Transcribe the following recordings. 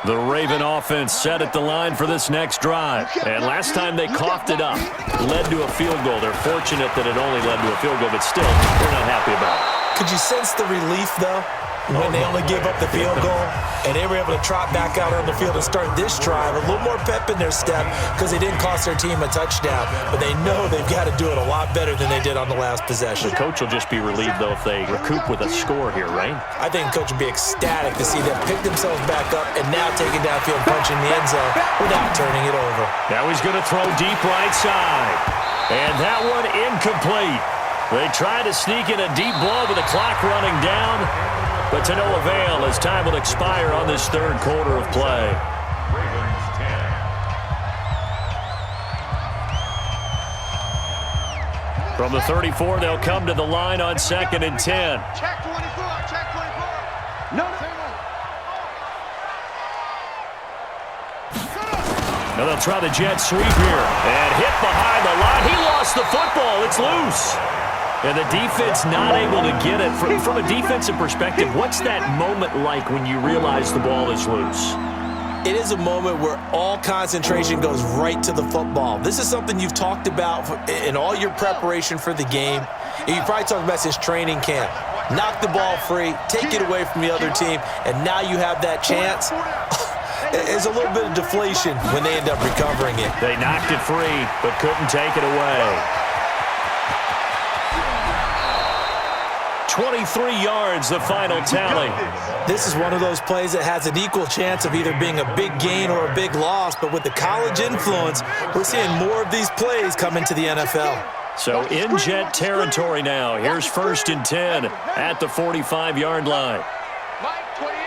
The Raven offense set at the line for this next drive. And last time they coughed it up, led to a field goal. They're fortunate that it only led to a field goal, but still, they're not happy about it. Could you sense the relief, though, when they only gave up the field goal and they were able to trot back out on the field and start this drive? A little more pep in their step because they didn't cost their team a touchdown, but they know they've got to do it a lot better than they did on the last possession. The coach will just be relieved, though, if they recoup with a score here, right? I think the coach will be ecstatic to see them pick themselves back up and now take it downfield and punch in the end zone without turning it over. Now he's going to throw deep right side. And that one incomplete. They try to sneak in a deep ball with the clock running down, but to no avail as time will expire on this third quarter of play. From the 34, they'll come to the line on 2nd and 10. Check 24, check 24. No. Now they'll try the jet sweep here. And hit behind the line. He lost the football. It's loose. And the defense not able to get it. From a defensive perspective, what's that moment like when you realize the ball is loose? It is a moment where all concentration goes right to the football. This is something you've talked about in all your preparation for the game. You probably talked about since training camp. Knock the ball free, take it away from the other team, and now you have that chance. There's a little bit of deflation when they end up recovering it. They knocked it free, but couldn't take it away. 23 yards, the final tally. This is one of those plays that has an equal chance of either being a big gain or a big loss, but with the college influence, we're seeing more of these plays come into the NFL. So in jet territory now. Here's 1st and 10 at the 45-yard line. Mike 28,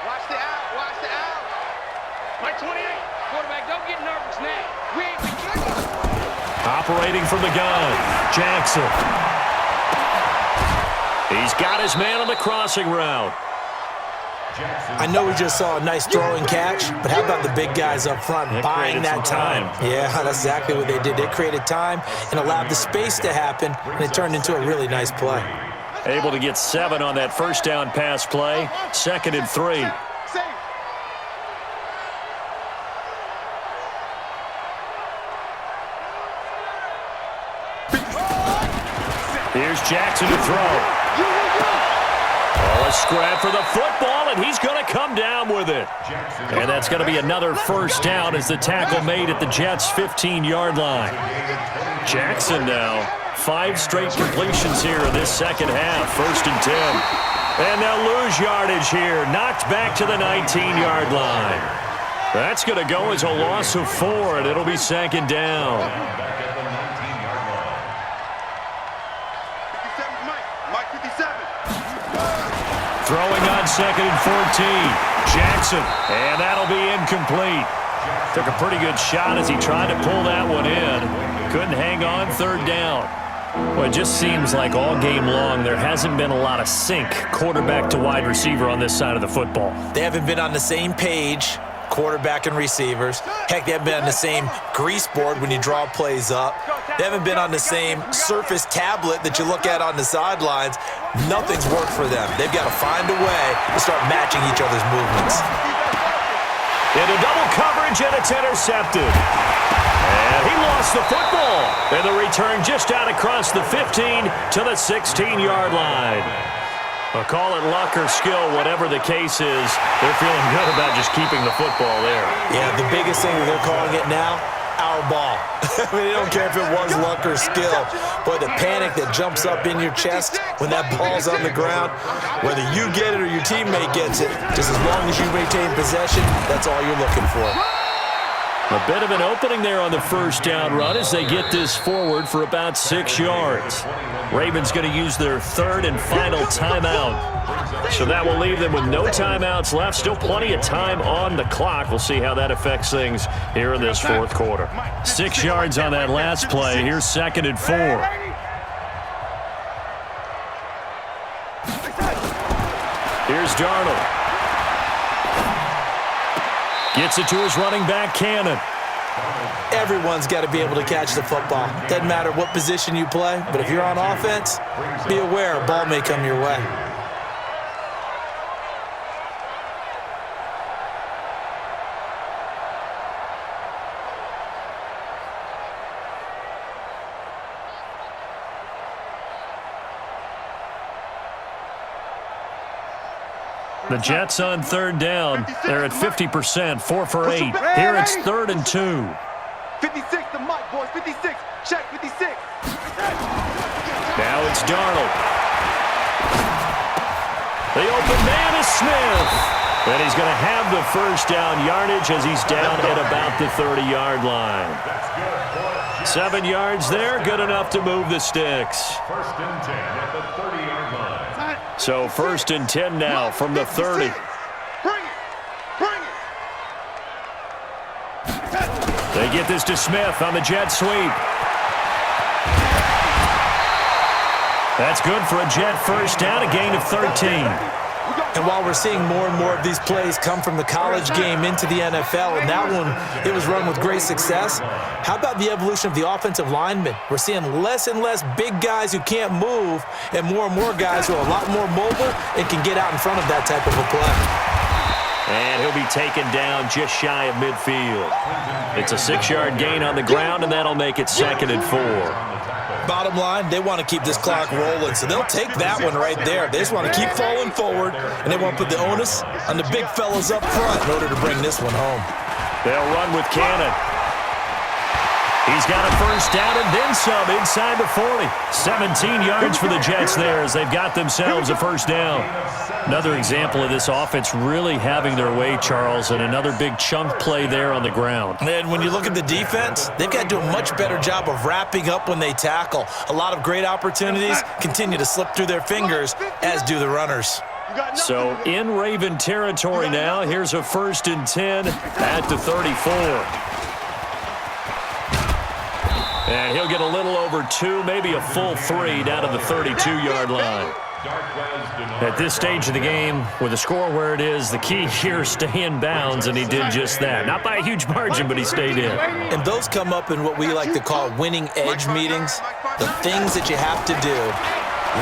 watch the out, watch the out. Mike 28, quarterback, don't get nervous now. We ain't operating from the gun, Jackson. He's got his man on the crossing route. I know we just saw a nice throw and catch, but how about the big guys up front buying that time? Yeah, that's exactly what they did. They created time and allowed the space to happen, and it turned into a really nice play. Able to get 7 on that first down pass play. 2nd and 3. Here's Jackson to throw. Oh, a scrap for the football, and he's going to come down with it. And that's going to be another first down as the tackle made at the Jets' 15-yard line. Jackson now, 5 straight completions here in this second half, 1st and 10. And they'll lose yardage here, knocked back to the 19-yard line. That's going to go as a loss of 4, and it'll be 2nd down. Throwing on 2nd and 14. Jackson, and that'll be incomplete. Took a pretty good shot as he tried to pull that one in. Couldn't hang on, 3rd down. Well, it just seems like all game long there hasn't been a lot of sync quarterback to wide receiver on this side of the football. They haven't been on the same page, quarterback and receivers. Heck, they haven't been on the same grease board when you draw plays up. They haven't been on the same surface tablet that you look at on the sidelines. Nothing's worked for them. They've got to find a way to start matching each other's movements. Into double coverage, and it's intercepted. And he lost the football. And the return just out across the 15 to the 16-yard line. Well, call it luck or skill, whatever the case is, they're feeling good about just keeping the football there. Yeah, the biggest thing that they're calling it now, our ball. I mean, they don't care if it was luck or skill. But the panic that jumps up in your chest when that ball's on the ground, whether you get it or your teammate gets it, just as long as you retain possession, that's all you're looking for. A bit of an opening there on the first down run as they get this forward for about 6 yards. Ravens going to use their 3rd and final timeout. So that will leave them with no timeouts left. Still plenty of time on the clock. We'll see how that affects things here in this 4th quarter. 6 yards on that last play. Here's 2nd and 4. Here's Darnold. Gets it to his running back, Cannon. Everyone's got to be able to catch the football. Doesn't matter what position you play, but if you're on offense, be aware a ball may come your way. The Jets on third down. They're at 50%, 4 for 8. Here it's 3rd and 2. 56, the mic, boys. 56. Check 56. Now it's Darnold. The open man is Smith. And he's going to have the first down yardage as he's down at about the 30-yard line. 7 yards there, good enough to move the sticks. First and 10 at the 30-yard line. So 1st and 10 now from the 30. Bring it. They get this to Smith on the jet sweep. That's good for a Jet first down, a gain of 13. And while we're seeing more and more of these plays come from the college game into the NFL, and that one, it was run with great success, how about the evolution of the offensive linemen? We're seeing less and less big guys who can't move and more guys who are a lot more mobile and can get out in front of that type of a play. And he'll be taken down just shy of midfield. It's a 6-yard gain on the ground, and that'll make it 2nd and 4. Bottom line, they want to keep this clock rolling, so they'll take that one right there. They just want to keep falling forward, and they want to put the onus on the big fellas up front in order to bring this one home. They'll run with Cannon. He's got a first down and then some inside the 40. 17 yards for the Jets there as they've got themselves a first down. Another example of this offense really having their way, Charles, and another big chunk play there on the ground. And when you look at the defense, they've got to do a much better job of wrapping up when they tackle. A lot of great opportunities continue to slip through their fingers, as do the runners. So in Raven territory now, here's a 1st and 10 at the 34. And he'll get a little over 2, maybe a full 3 down to the 32-yard line. At this stage of the game, with the score where it is, the key here is stay in bounds, and he did just that. Not by a huge margin, but he stayed in. And those come up in what we like to call winning edge meetings, the things that you have to do.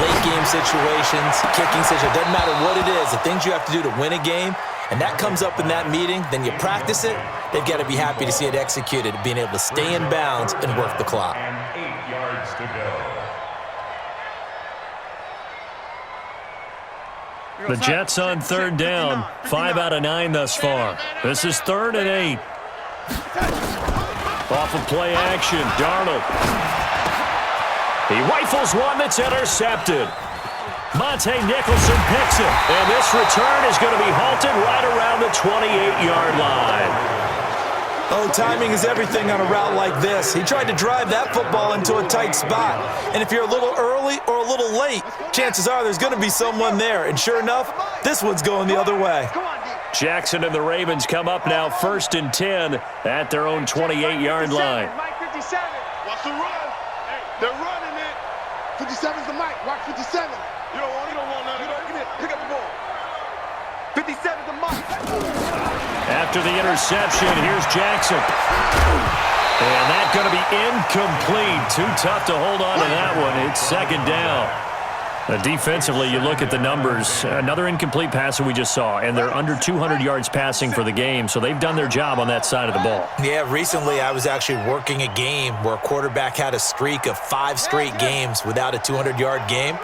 Late game situations, kicking situations, doesn't matter what it is, the things you have to do to win a game, and that comes up in that meeting, then you practice it, they've got to be happy to see it executed, being able to stay in bounds and work the clock. And 8 yards to go. The Jets on third down, 5 out of 9 thus far. This is 3rd and 8. Off of play action, Darnold. He rifles one that's intercepted. Monte Nicholson picks it, and this return is going to be halted right around the 28-yard line. Oh, timing is everything on a route like this. He tried to drive that football into a tight spot. And if you're a little early or a little late, chances are there's going to be someone there. And sure enough, this one's going the other way. Jackson and the Ravens come up now 1st and 10 at their own 28-yard line. Mike 57. Watch the run. They're running it. 57's the mic. Watch 57. You don't want none. You don't get it. Pick up the ball. 57's the mic. After the interception, here's Jackson. And that's going to be incomplete. Too tough to hold on to that one. It's 2nd down. Defensively, you look at the numbers. Another incomplete pass that we just saw, and they're under 200 yards passing for the game, so they've done their job on that side of the ball. Yeah, recently I was actually working a game where a quarterback had a streak of 5 straight games without a 200-yard game,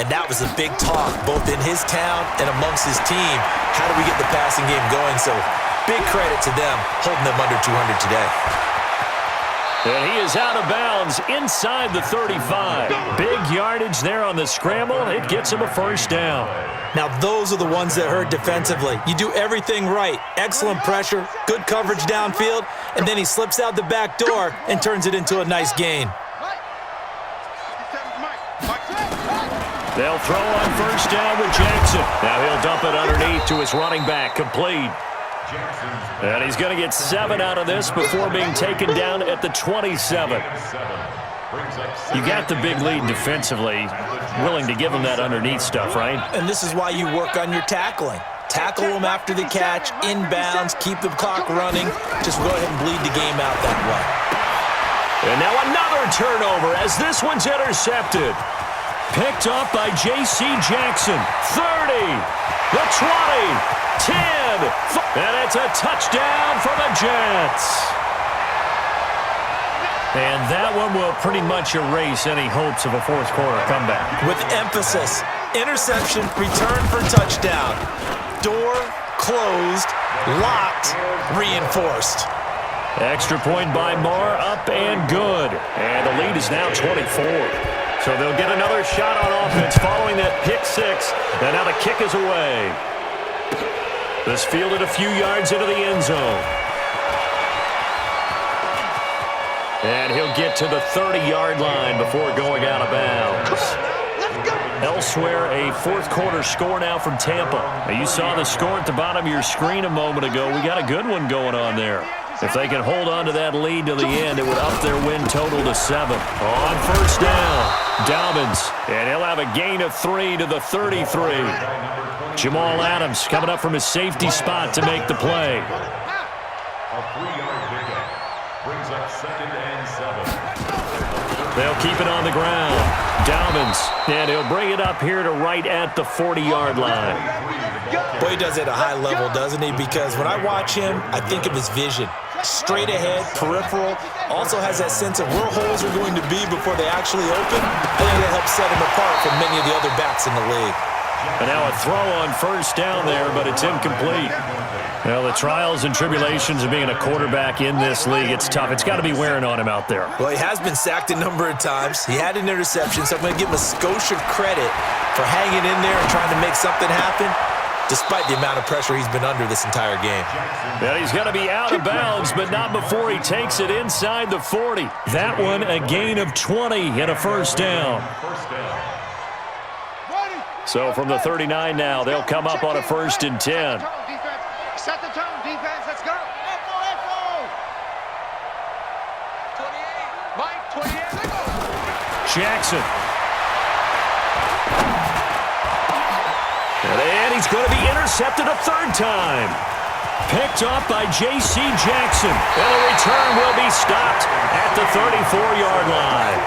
and that was a big talk both in his town and amongst his team. How do we get the passing game going? So big credit to them holding them under 200 today. And he is out of bounds inside the 35. Big yardage there on the scramble. It gets him a first down. Now, those are the ones that hurt defensively. You do everything right. Excellent pressure, good coverage downfield, and then he slips out the back door and turns it into a nice gain. They'll throw on first down with Jackson. Now he'll dump it underneath to his running back, complete. And he's going to get 7 out of this before being taken down at the 27. You got the big lead defensively, willing to give him that underneath stuff, right? And this is why you work on your tackling. Tackle them after the catch, inbounds, keep the clock running. Just go ahead and bleed the game out that way. And now another turnover as this one's intercepted. Picked up by J.C. Jackson. 30, the 20, 10, and it's a touchdown for the Jets. And that one will pretty much erase any hopes of a fourth quarter comeback. With emphasis, interception, return for touchdown. door closed, locked, reinforced. Extra point by Marr, up and good. And the lead is now 24. So they'll get another shot on offense following that pick six. And now the kick is away. This fielded a few yards into the end zone. And he'll get to the 30-yard line before going out of bounds. Elsewhere, a fourth-quarter score now from Tampa. Now, you saw the score at the bottom of your screen a moment ago. We got a good one going on there. If they can hold on to that lead to the end, it would up their win total to 7. On first down, Dobbins. And he'll have a gain of 3 to the 33. Jamal Adams coming up from his safety spot to make the play. A 3-yard pickup brings up 2nd and 7. They'll keep it on the ground. Dobbins, and he'll bring it up here to right at the 40-yard line. Boy, he does it at a high level, doesn't he? Because when I watch him, I think of his vision. Straight ahead, peripheral, also has that sense of where holes are going to be before they actually open. I think that helps set him apart from many of the other backs in the league. And now a throw on first down there, but it's incomplete. Well, the trials and tribulations of being a quarterback in this league, it's tough. It's got to be wearing on him out there. Well, he has been sacked a number of times. He had an interception, so I'm going to give him a skosh of credit for hanging in there and trying to make something happen, despite the amount of pressure he's been under this entire game. Well, he's going to be out of bounds, but not before he takes it inside the 40. That one, a gain of 20 and a first down. So from the 39 now, they'll come up on a 1st and 10. Set the tone, defense. Let's go. Echo, echo. 28. Mike, 28. Jackson. And he's going to be intercepted a 3rd time. Picked off by J.C. Jackson. And the return will be stopped at the 34-yard line.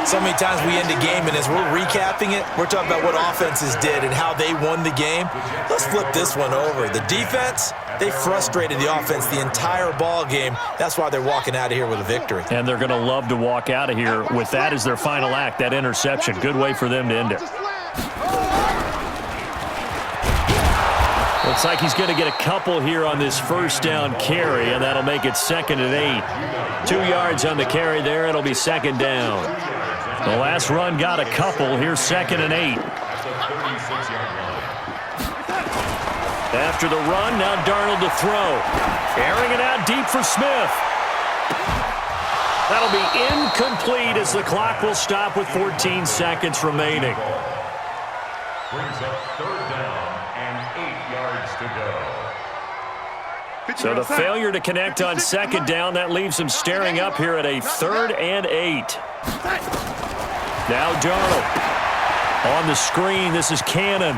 So many times we end a game, and as we're recapping it, we're talking about what offenses did and how they won the game. Let's flip this one over. The defense, they frustrated the offense the entire ball game. That's why they're walking out of here with a victory. And they're going to love to walk out of here with that as their final act, that interception. Good way for them to end it. Looks like he's going to get a couple here on this first down carry, and that'll make it 2nd and 8. 2 yards on the carry there. It'll be 2nd down. The last run got a couple. Here's 2nd and 8. After the run, now Darnold to throw. Airing it out deep for Smith. That'll be incomplete as the clock will stop with 14 seconds remaining. Brings up 3rd down and 8 yards to go. So the failure to connect on 2nd down, that leaves him staring up here at a 3rd and 8. Now Darnold on the screen. This is Cannon.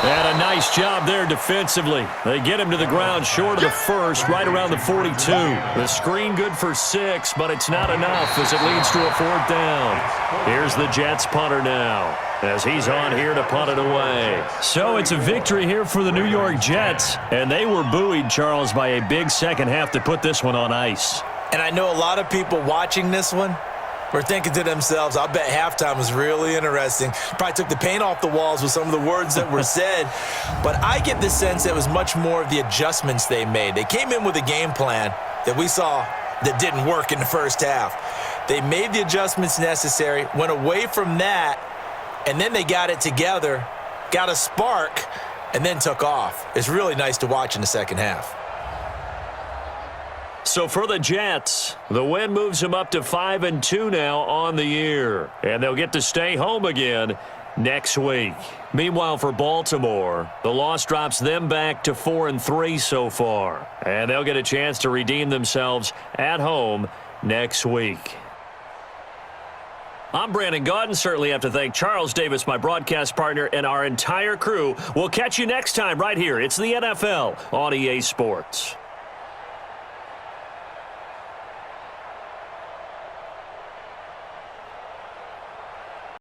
And a nice job there defensively. They get him to the ground short of the 1st, right around the 42. The screen good for 6, but it's not enough as it leads to a 4th down. Here's the Jets punter now as he's on here to punt it away. So it's a victory here for the New York Jets, and they were buoyed, Charles, by a big second half to put this one on ice. And I know a lot of people watching this one were thinking to themselves, I bet halftime was really interesting. Probably took the paint off the walls with some of the words that were said. But I get the sense it was much more of the adjustments they made. They came in with a game plan that we saw that didn't work in the first half. They made the adjustments necessary, went away from that, and then they got it together, got a spark, and then took off. It's really nice to watch in the second half. So for the Jets, the win moves them up to 5-2 now on the year. And they'll get to stay home again next week. Meanwhile, for Baltimore, the loss drops them back to 4-3 so far. And they'll get a chance to redeem themselves at home next week. I'm Brandon Gaudin. Certainly have to thank Charles Davis, my broadcast partner, and our entire crew. We'll catch you next time right here. It's the NFL on EA Sports.